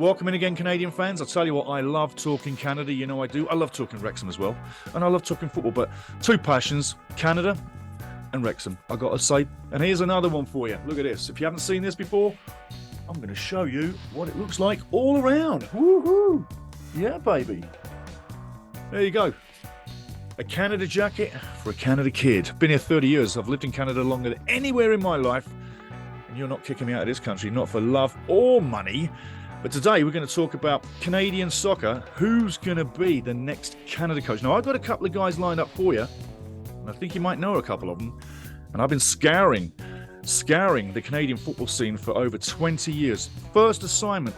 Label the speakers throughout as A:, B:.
A: Welcome in again, Canadian fans. I'll tell you what, I love talking Canada. You know I do. I love talking Wrexham as well. And I love talking football. But two passions, Canada and Wrexham, I got to say. And here's another one for you. Look at this. If you haven't seen this before, I'm going to show you what it looks like all around. Woohoo! Yeah, baby. There you go. A Canada jacket for a Canada kid. Been here 30 years. I've lived in Canada longer than anywhere in my life. And you're not kicking me out of this country, not for love or money. But today we're going to talk about Canadian soccer. Who's going to be the next Canada coach? Now, I've got a couple of guys lined up for you. And I think you might know a couple of them. And I've been scouring the Canadian football scene for over 20 years. First assignment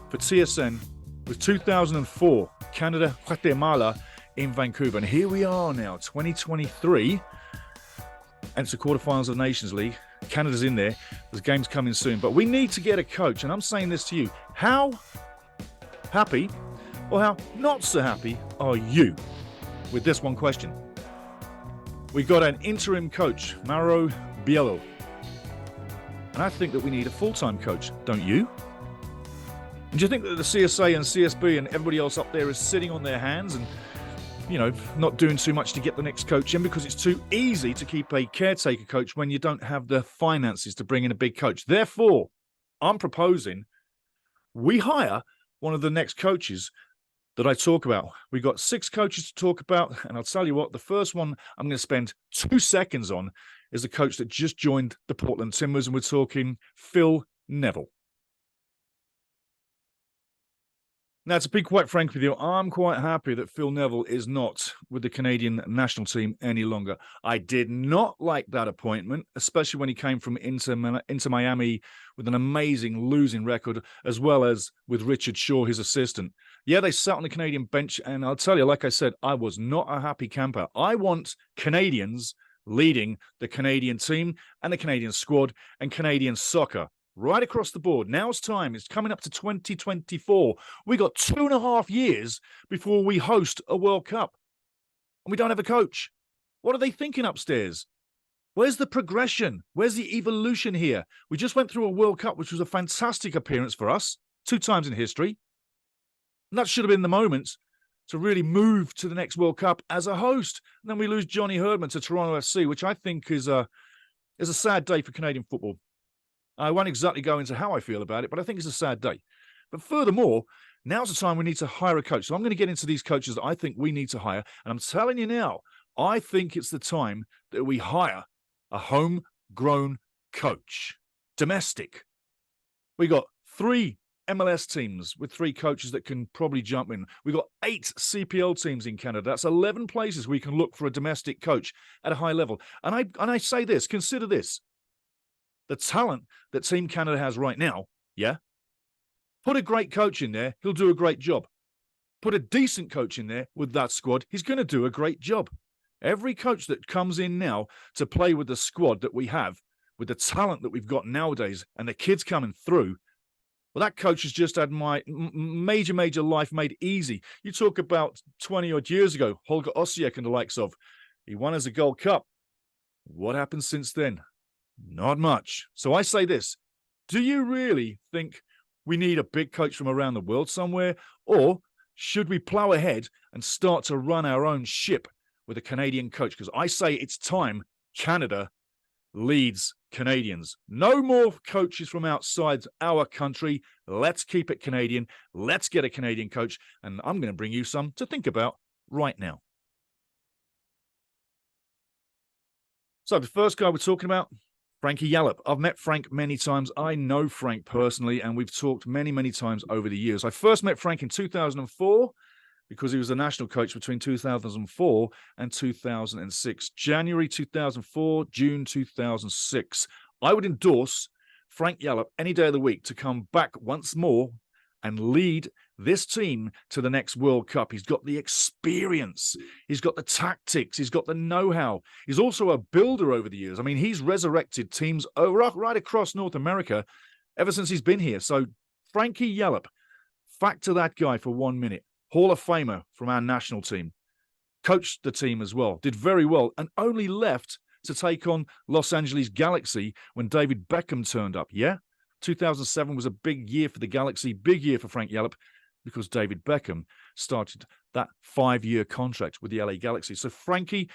A: for TSN was 2004, Canada, Guatemala in Vancouver. And here we are now, 2023. And it's the quarterfinals of the Nations League. Canada's in there. There's games coming soon. But we need to get a coach. And I'm saying this to you. How happy or how not so happy are you with this one question? We got an interim coach, Mauro Biello. And I think that we need a full-time coach, don't you? And do you think that the CSA and CSB and everybody else up there is sitting on their hands and, you know, not doing too much to get the next coach in because it's too easy to keep a caretaker coach when you don't have the finances to bring in a big coach? Therefore, I'm proposing we hire one of the next coaches that I talk about. We got 6 coaches to talk about, and I'll tell you what, the first one I'm going to spend 2 seconds on is the coach that just joined the Portland Timbers, and we're talking Phil Neville. Now, to be quite frank with you, I'm quite happy that Phil Neville is not with the Canadian national team any longer. I did not like that appointment, especially when he came from Inter Miami with an amazing losing record, as well as with Richard Shaw, his assistant. Yeah, they sat on the Canadian bench, and I'll tell you, like I said, I was not a happy camper. I want Canadians leading the Canadian team and the Canadian squad and Canadian soccer. Right across the board. Now's time. It's coming up to 2024. We got 2.5 years before we host a World Cup. And we don't have a coach. What are they thinking upstairs? Where's the progression? Where's the evolution here? We just went through a World Cup, which was a fantastic appearance for us, 2 times in history. And that should have been the moment to really move to the next World Cup as a host. And then we lose Johnny Herdman to Toronto FC, which I think is a sad day for Canadian football. I won't exactly go into how I feel about it, but I think it's a sad day. But furthermore, now's the time we need to hire a coach. So I'm going to get into these coaches that I think we need to hire. And I'm telling you now, I think it's the time that we hire a homegrown coach. Domestic. We got 3 MLS teams with 3 coaches that can probably jump in. We got 8 CPL teams in Canada. That's 11 places we can look for a domestic coach at a high level. And I say this, consider this. The talent that Team Canada has right now, yeah? Put a great coach in there, he'll do a great job. Put a decent coach in there with that squad, he's going to do a great job. Every coach that comes in now to play with the squad that we have, with the talent that we've got nowadays, and the kids coming through, well, that coach has just had my major life made easy. You talk about 20-odd years ago, Holger Osiek and the likes of. He won us a Gold Cup. What happened since then? Not much. So I say this, do you really think we need a big coach from around the world somewhere? Or should we plow ahead and start to run our own ship with a Canadian coach? Because I say it's time Canada leads Canadians. No more coaches from outside our country. Let's keep it Canadian. Let's get a Canadian coach. And I'm going to bring you some to think about right now. So the first guy we're talking about, Frankie Yallop. I've met Frank many times. I know Frank personally, and we've talked many times over the years. I first met Frank in 2004 because he was the national coach between 2004 and 2006. January 2004, June 2006. I would endorse Frank Yallop any day of the week to come back once more and lead this team to the next World Cup. He's got the experience. He's got the tactics. He's got the know-how. He's also a builder over the years. I mean, he's resurrected teams right across North America ever since he's been here. So Frankie Yallop, factor that guy for 1 minute. Hall of Famer from our national team. Coached the team as well. Did very well and only left to take on Los Angeles Galaxy when David Beckham turned up. Yeah? 2007 was a big year for the Galaxy, big year for Frank Yallop, because David Beckham started that 5-year contract with the LA Galaxy. So Frankie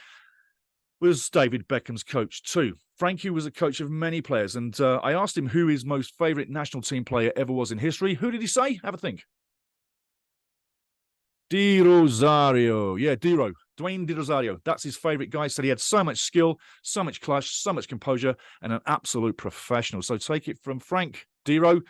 A: was David Beckham's coach too. Frankie was a coach of many players, and I asked him who his most favourite national team player ever was in history. Who did he say? Have a think. Di Rosario. Yeah, Diro. Dwayne Di Rosario. That's his favourite guy. Said he had so much skill, so much clash, so much composure, and an absolute professional. So take it from Frank. Diro,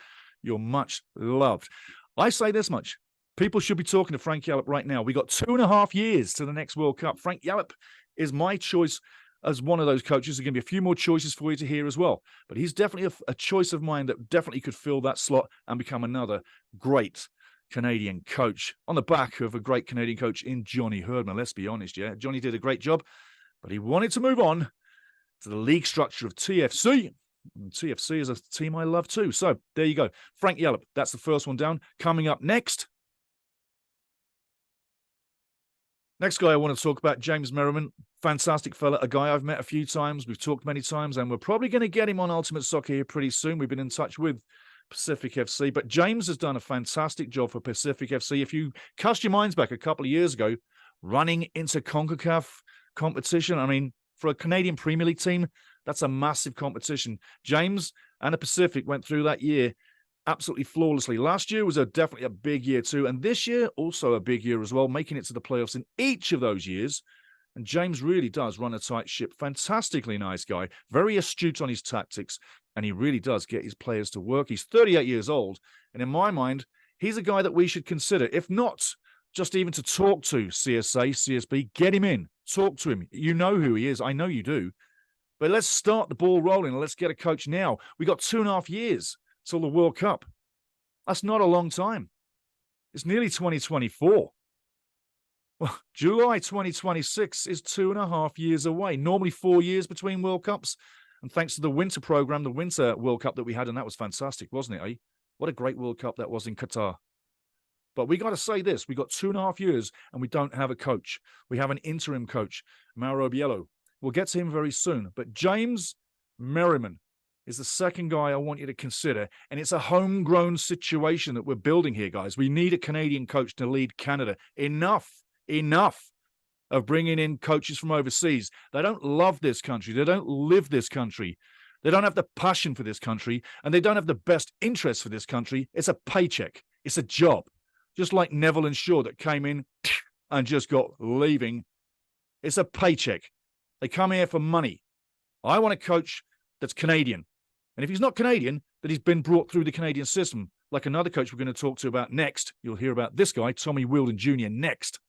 A: you're much loved. I say this much. People should be talking to Frank Yallop right now. We got 2.5 years to the next World Cup. Frank Yallop is my choice as one of those coaches. There's going to be a few more choices for you to hear as well. But he's definitely a choice of mine that definitely could fill that slot and become another great Canadian coach on the back of a great Canadian coach in Johnny Herdman. Let's be honest, yeah. Johnny did a great job, but he wanted to move on to the league structure of TFC. And TFC is a team I love too. So there you go. Frank Yallop, that's the first one down. Coming up next. Next guy I want to talk about, James Merriman. Fantastic fella, a guy I've met a few times. We've talked many times, and we're probably going to get him on Ultimate Soccer here pretty soon. We've been in touch with Pacific FC, but James has done a fantastic job for Pacific FC. If you cast your minds back a couple of years ago, running into CONCACAF competition, I mean, for a Canadian Premier League team, that's a massive competition. James and the Pacific went through that year absolutely flawlessly. Last year was definitely a big year too, and this year also a big year as well, making it to the playoffs in each of those years. And James really does run a tight ship. Fantastically nice guy, very astute on his tactics, and he really does get his players to work. He's 38 years old, and in my mind, he's a guy that we should consider, if not just even to talk to CSA, CSB, get him in, talk to him. You know who he is. I know you do. But let's start the ball rolling and let's get a coach now. We got 2.5 years till the World Cup. That's not a long time. It's nearly 2024. Well, July 2026 is 2.5 years away. Normally 4 years between World Cups. And thanks to the winter program, the winter World Cup that we had, and that was fantastic, wasn't it, eh? What a great World Cup that was in Qatar. But we got to say this. We got 2.5 years and we don't have a coach. We have an interim coach, Mauro Biello. We'll get to him very soon. But James Merriman is the second guy I want you to consider. And it's a homegrown situation that we're building here, guys. We need a Canadian coach to lead Canada. Enough of bringing in coaches from overseas. They don't love this country. They don't live this country. They don't have the passion for this country. And they don't have the best interest for this country. It's a paycheck. It's a job. Just like Neville and Shaw that came in and just got leaving. It's a paycheck. They come here for money. I want a coach that's Canadian. And if he's not Canadian, that he's been brought through the Canadian system, like another coach we're going to talk to about next. You'll hear about this guy, Tommy Wheeldon Jr., next.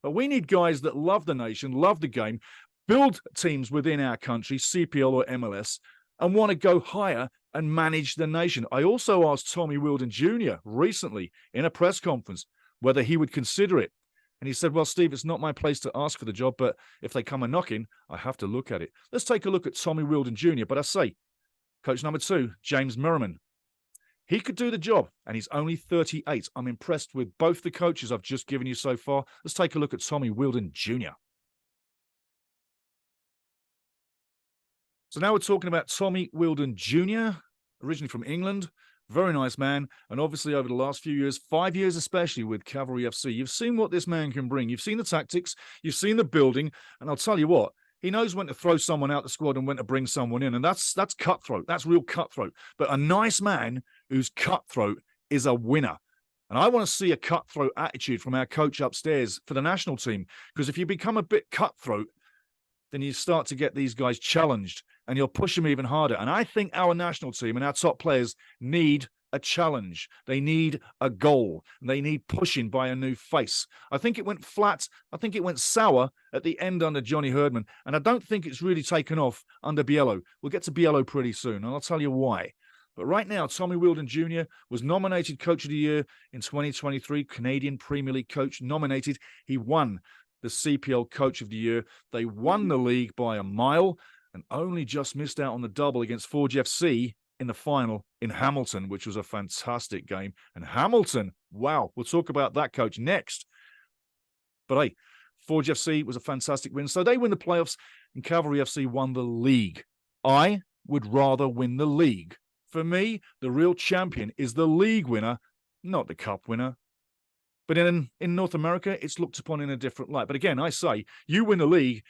A: But we need guys that love the nation, love the game, build teams within our country, CPL or MLS, and want to go higher and manage the nation. I also asked Tommy Wheeldon Jr. recently in a press conference whether he would consider it. And he said, well, Steve, it's not my place to ask for the job, but if they come a knocking, I have to look at it. Let's take a look at Tommy Wheeldon Jr. But I say, coach number 2, James Merriman. He could do the job, and he's only 38. I'm impressed with both the coaches I've just given you so far. Let's take a look at Tommy Wheeldon Jr. So now we're talking about Tommy Wheeldon Jr., originally from England. Very nice man. And obviously over the last few years, 5 years especially with Cavalry FC, you've seen what this man can bring. You've seen the tactics. You've seen the building. And I'll tell you what, he knows when to throw someone out the squad and when to bring someone in. And that's cutthroat. That's real cutthroat. But a nice man who's cutthroat is a winner. And I want to see a cutthroat attitude from our coach upstairs for the national team. Because if you become a bit cutthroat, then you start to get these guys challenged and you'll push them even harder. And I think our national team and our top players need a challenge. They need a goal. They need pushing by a new face. I think it went flat. I think it went sour at the end under Johnny Herdman. And I don't think it's really taken off under Biello. We'll get to Biello pretty soon, and I'll tell you why. But right now, Tommy Wheeldon Jr. was nominated Coach of the Year in 2023, Canadian Premier League coach nominated. He won the CPL Coach of the Year. They won the league by a mile and only just missed out on the double against Forge FC in the final in Hamilton, which was a fantastic game. And Hamilton, wow, we'll talk about that coach next. But hey, Forge FC was a fantastic win. So they win the playoffs and Cavalry FC won the league. I would rather win the league For me, the real champion is the league winner, not the cup winner. But in North America, it's looked upon in a different light. But again, I say, you win the league,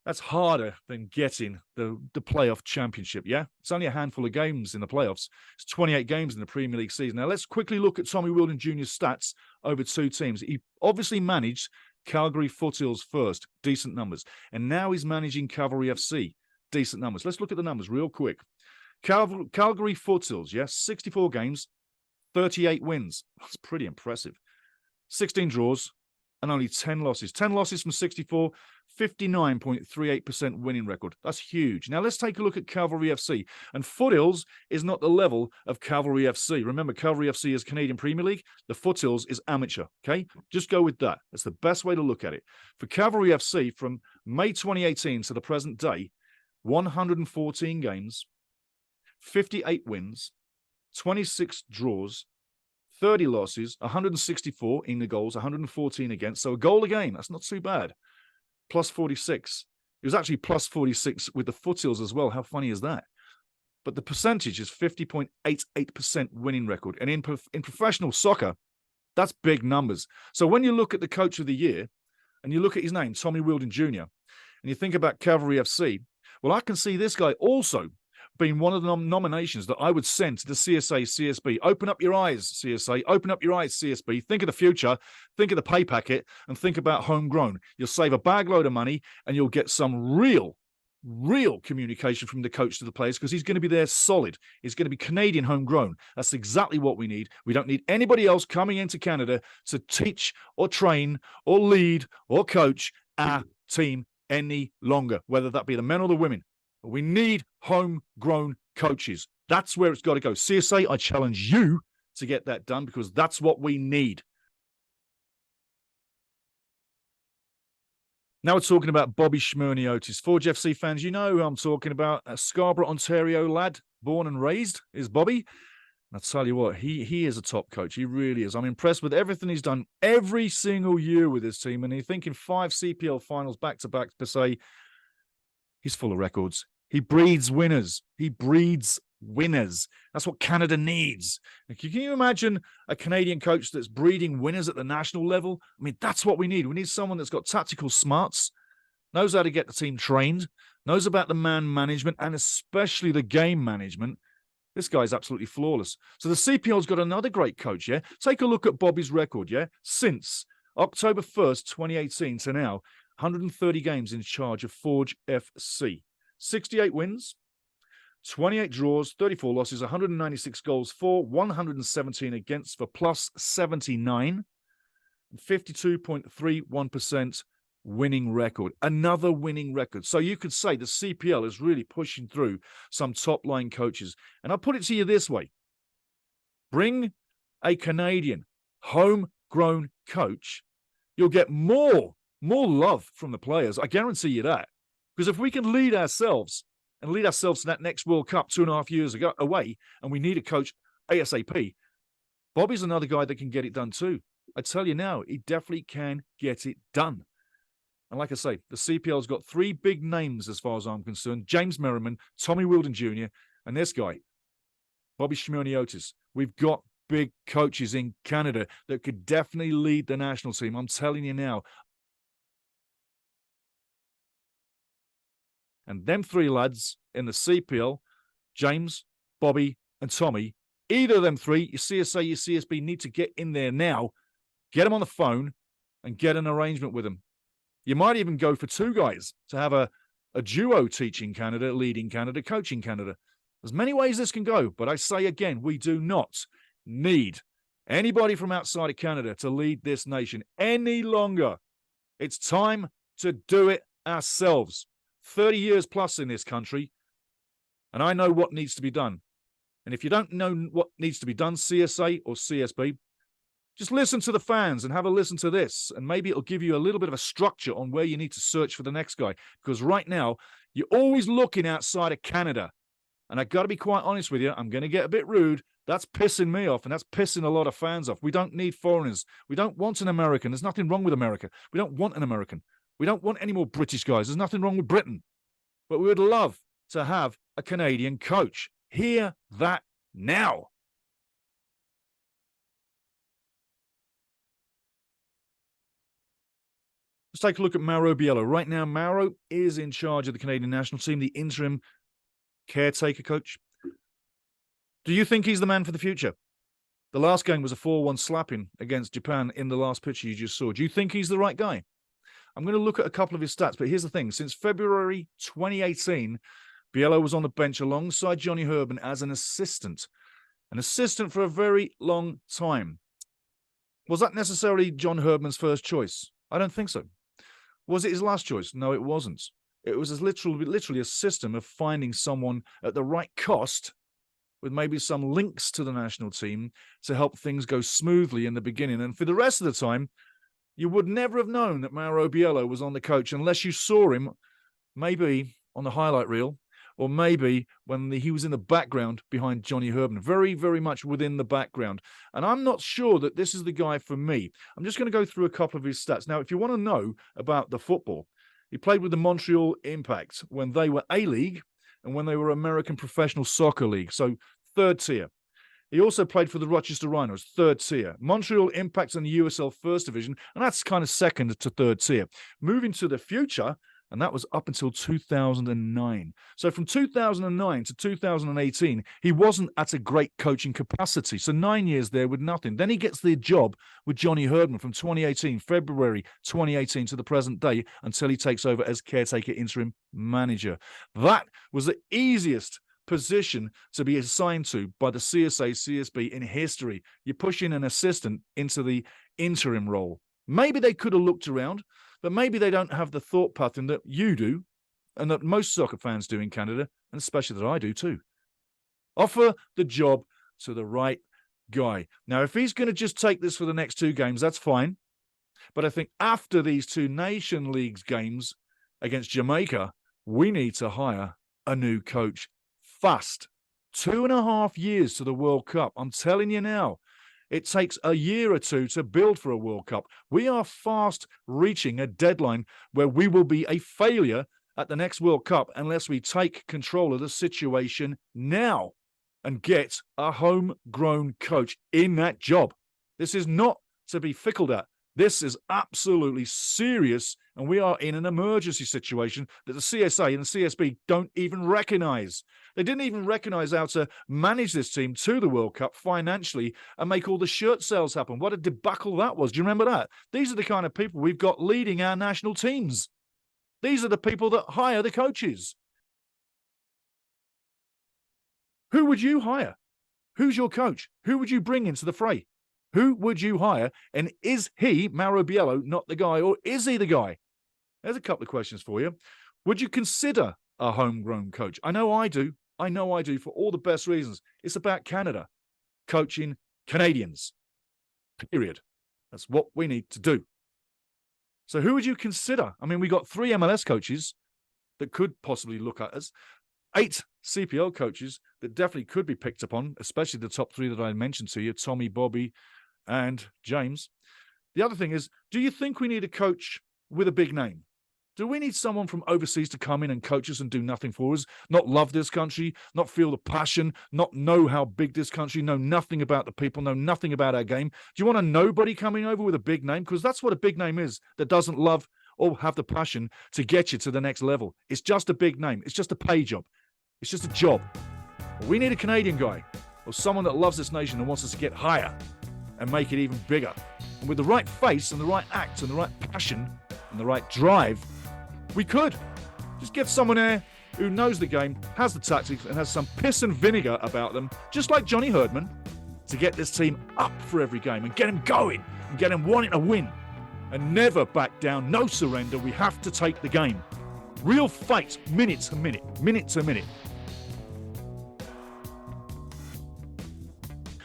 A: that's harder than getting the playoff championship, yeah? It's only a handful of games in the playoffs. It's 28 games in the Premier League season. Now, let's quickly look at Tommy Wheeldon Jr.'s stats over 2 teams. He obviously managed Calgary Foothills first, decent numbers. And now he's managing Cavalry FC, decent numbers. Let's look at the numbers real quick. Calgary Foothills, yes, 64 games, 38 wins. That's pretty impressive. 16 draws and only 10 losses. 10 losses from 64, 59.38% winning record. That's huge. Now let's take a look at Cavalry FC. And Foothills is not the level of Cavalry FC. Remember, Cavalry FC is Canadian Premier League. The Foothills is amateur, okay? Just go with that. That's the best way to look at it. For Cavalry FC, from May 2018 to the present day, 114 games, 58 wins, 26 draws, 30 losses, 164 in the goals, 114 against. So a goal a game. That's not too bad. Plus 46. It was actually plus 46 with the Foothills as well. How funny is that? But the percentage is 50.88% winning record. And in professional soccer, that's big numbers. So when you look at the coach of the year and you look at his name, Tommy Wheeldon Jr., and you think about Cavalry FC, well, I can see this guy also being one of the nominations that I would send to the CSA, CSB. Open up your eyes, CSA. Open up your eyes, CSB. Think of the future. Think of the pay packet and think about homegrown. You'll save a bag load of money and you'll get some real communication from the coach to the players because he's going to be there solid. He's going to be Canadian homegrown. That's exactly what we need. We don't need anybody else coming into Canada to teach or train or lead or coach our team any longer, whether that be the men or the women. We need homegrown coaches. That's where it's got to go. CSA, I challenge you to get that done because that's what we need. Now we're talking about Bobby Schmerniotis. Forge FC fans, you know who I'm talking about. A Scarborough, Ontario lad, born and raised, is Bobby. I'll tell you what, he is a top coach. He really is. I'm impressed with everything he's done every single year with his team. And you think in 5 CPL finals back-to-back to say, he's full of records. He breeds winners. He breeds winners. That's what Canada needs. Can you imagine a Canadian coach that's breeding winners at the national level? I mean, that's what we need. We need someone that's got tactical smarts, knows how to get the team trained, knows about the man management, and especially the game management. This guy's absolutely flawless. So the CPL's got another great coach, yeah? Take a look at Bobby's record, yeah? Since October 1st, 2018 to now, 130 games in charge of Forge FC. 68 wins, 28 draws, 34 losses, 196 goals for, 117 against for plus 79, 52.31% winning record. Another winning record. So you could say the CPL is really pushing through some top-line coaches. And I'll put it to you this way. Bring a Canadian homegrown coach, you'll get more love from the players. I guarantee you that. Because if we can lead ourselves to that next World Cup 2.5 years away, and we need a coach ASAP, Bobby's another guy that can get it done too. I tell you now, he definitely can get it done. And like I say, the CPL's got 3 big names as far as I'm concerned. James Merriman, Tommy Wheeldon Jr., and this guy, Bobby Schmerniotis. We've got big coaches in Canada that could definitely lead the national team. I'm telling you now. And them 3 lads in the CPL, James, Bobby, and Tommy, either of them 3, your CSA, your CSB, need to get in there now, get them on the phone, and get an arrangement with them. You might even go for 2 guys to have a duo teaching Canada, leading Canada, coaching Canada. There's many ways this can go, but I say again, we do not need anybody from outside of Canada to lead this nation any longer. It's time to do it ourselves. 30 years plus in this country, and I know what needs to be done. And if you don't know what needs to be done, CSA or CSB, just listen to the fans and have a listen to this, and maybe it'll give you a little bit of a structure on where you need to search for the next guy. Because right now, you're always looking outside of Canada. And I've got to be quite honest with you, I'm going to get a bit rude. That's pissing me off, and that's pissing a lot of fans off. We don't need foreigners. We don't want an American. There's nothing wrong with America. We don't want an American. We don't want any more British guys. There's nothing wrong with Britain. But we would love to have a Canadian coach. Hear that now. Let's take a look at Mauro Biello. Right now, Mauro is in charge of the Canadian national team, the interim caretaker coach. Do you think he's the man for the future? The last game was a 4-1 slapping against Japan in the last picture you just saw. Do you think he's the right guy? I'm going to look at a couple of his stats, but here's the thing. Since February 2018, Biello was on the bench alongside Johnny Herdman as an assistant for a very long time. Was that necessarily John Herdman's first choice? I don't think so. Was it his last choice? No, it wasn't. It was literally a system of finding someone at the right cost with maybe some links to the national team to help things go smoothly in the beginning. And for the rest of the time, you would never have known that Mauro Biello was on the coach unless you saw him maybe on the highlight reel or maybe when he was in the background behind Johnny Herdman, very, very much within the background. And I'm not sure that this is the guy for me. I'm just going to go through a couple of his stats. Now, if you want to know about the football, he played with the Montreal Impact when they were A-League and when they were American Professional Soccer League, so third tier. He also played for the Rochester Rhinos, third tier. Montreal Impact in the USL First Division, and that's kind of second to third tier. Moving to the future, and that was up until 2009. So from 2009 to 2018, he wasn't at a great coaching capacity. So 9 years there with nothing. Then he gets the job with Johnny Herdman from 2018, February 2018 to the present day until he takes over as caretaker interim manager. That was the easiest position to be assigned to by the CSA, CSB in history. You push in an assistant into the interim role. Maybe they could have looked around, but maybe they don't have the thought pattern that you do and that most soccer fans do in Canada, and especially that I do too. Offer the job to the right guy. Now, if he's going to just take this for the next 2 games, that's fine. But I think after these 2 Nation Leagues games against Jamaica, we need to hire a new coach fast. 2.5 years to the World Cup. I'm telling you now. It takes a year or 2 to build for a World Cup. We are fast reaching a deadline where we will be a failure at the next World Cup unless we take control of the situation now and get a homegrown coach in that job. This is not to be fickled at. This is absolutely serious, and we are in an emergency situation that the CSA and the CSB don't even recognize. They didn't even recognize how to manage this team to the World Cup financially and make all the shirt sales happen. What a debacle that was. Do you remember that? These are the kind of people we've got leading our national teams. These are the people that hire the coaches. Who would you hire? Who's your coach? Who would you bring into the fray? Who would you hire? And is he, Mauro Biello, not the guy, or is he the guy? There's a couple of questions for you. Would you consider a homegrown coach? I know I do. I know I do for all the best reasons. It's about Canada, coaching Canadians, period. That's what we need to do. So who would you consider? I mean, we got 3 MLS coaches that could possibly look at us, 8 CPL coaches that definitely could be picked upon, especially the top 3 that I mentioned to you, Tommy, Bobby, and James. The other thing is, do you think we need a coach with a big name? Do we need someone from overseas to come in and coach us and do nothing for us, not love this country, not feel the passion, not know how big this country, know nothing about the people, know nothing about our game? Do you want a nobody coming over with a big name? Because that's what a big name is, that doesn't love or have the passion to get you to the next level. It's just a big name. It's just a pay job. It's just a job. We need a Canadian guy or someone that loves this nation and wants us to get higher and make it even bigger. And with the right face and the right act and the right passion and the right drive, we could. Just get someone there who knows the game, has the tactics, and has some piss and vinegar about them, just like Johnny Herdman, to get this team up for every game and get them going and get them wanting to win. And never back down, no surrender. We have to take the game. Real fight, minute to minute, minute to minute.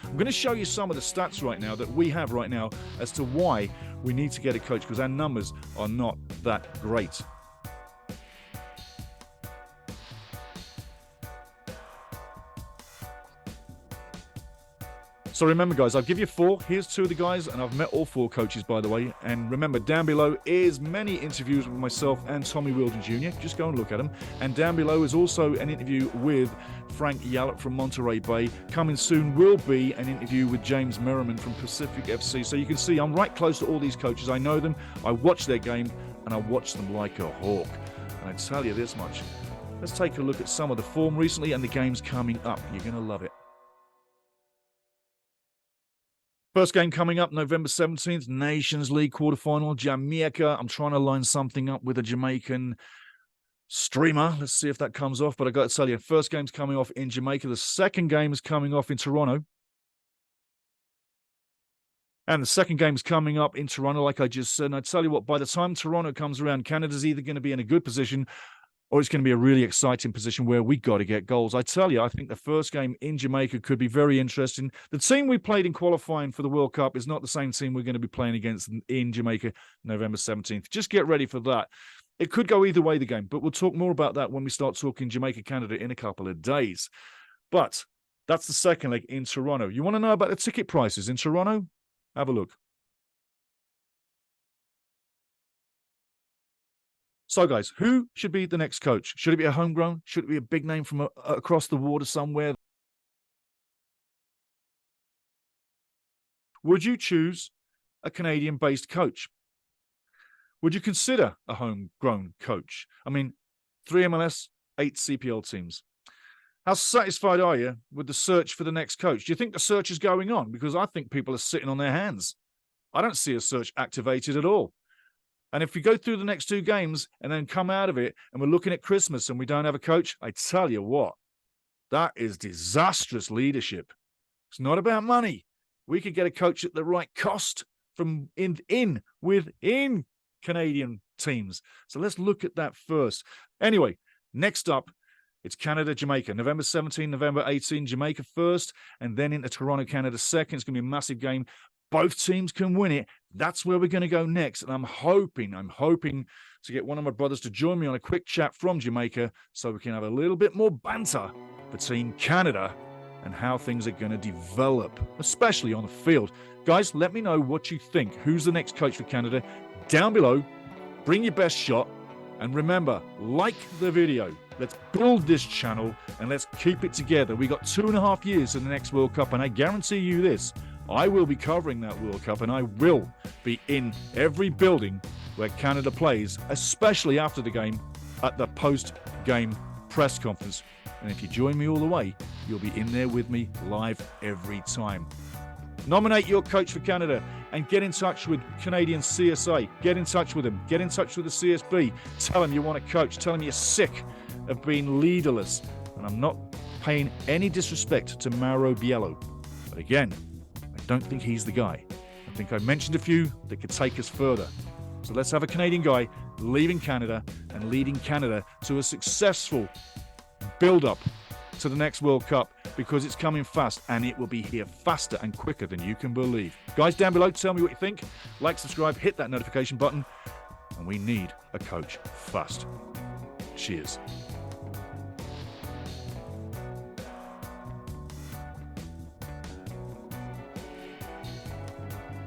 A: I'm going to show you some of the stats right now that we have right now as to why we need to get a coach, because our numbers are not that great. So remember, guys, I'll give you 4. Here's 2 of the guys, and I've met all 4 coaches, by the way. And remember, down below is many interviews with myself and Tommy Wheeldon Jr. Just go and look at them. And down below is also an interview with Frank Yallop from Monterey Bay. Coming soon will be an interview with James Merriman from Pacific FC. So you can see I'm right close to all these coaches. I know them, I watch their game, and I watch them like a hawk. And I tell you this much. Let's take a look at some of the form recently and the games coming up. You're going to love it. First game coming up, November 17th, Nations League quarterfinal, Jamaica. I'm trying to line something up with a Jamaican streamer. Let's see if that comes off. But I got to tell you, first game's coming off in Jamaica. The second game is coming off in Toronto. And the second game is coming up in Toronto, like I just said. And I tell you what, by the time Toronto comes around, Canada's either going to be in a good position or it's going to be a really exciting position where we got to get goals. I tell you, I think the first game in Jamaica could be very interesting. The team we played in qualifying for the World Cup is not the same team we're going to be playing against in Jamaica November 17th. Just get ready for that. It could go either way, the game, but we'll talk more about that when we start talking Jamaica-Canada in a couple of days. But that's the second leg in Toronto. You want to know about the ticket prices in Toronto? Have a look. So, guys, who should be the next coach? Should it be a homegrown? Should it be a big name from across the water somewhere? Would you choose a Canadian-based coach? Would you consider a homegrown coach? I mean, 3 MLS, 8 CPL teams. How satisfied are you with the search for the next coach? Do you think the search is going on? Because I think people are sitting on their hands. I don't see a search activated at all. And if we go through the next 2 games and then come out of it and we're looking at Christmas and we don't have a coach, I tell you what, that is disastrous leadership. It's not about money. We could get a coach at the right cost from within Canadian teams. So let's look at that first. Anyway, next up, it's Canada, Jamaica. November 17, November 18, Jamaica first, and then into Toronto, Canada second. It's going to be a massive game. Both teams can win it. That's where we're going to go next. And I'm hoping to get one of my brothers to join me on a quick chat from Jamaica so we can have a little bit more banter between Canada and how things are going to develop, especially on the field. Guys, let me know what you think. Who's the next coach for Canada? Down below, bring your best shot. And remember, like the video. Let's build this channel and let's keep it together. We got 2.5 years to the next World Cup, and I guarantee you this, I will be covering that World Cup, and I will be in every building where Canada plays, especially after the game at the post-game press conference. And if you join me all the way, you'll be in there with me live every time. Nominate your coach for Canada and get in touch with Canadian CSA. Get in touch with them. Get in touch with the CSB. Tell them you want a coach. Tell them you're sick of being leaderless. And I'm not paying any disrespect to Mauro Biello. But again, I don't think he's the guy. I think I mentioned a few that could take us further. So let's have a Canadian guy leaving Canada and leading Canada to a successful build-up to the next World Cup, because it's coming fast and it will be here faster and quicker than you can believe. Guys, down below, tell me what you think. Like, subscribe, hit that notification button, and we need a coach fast. Cheers.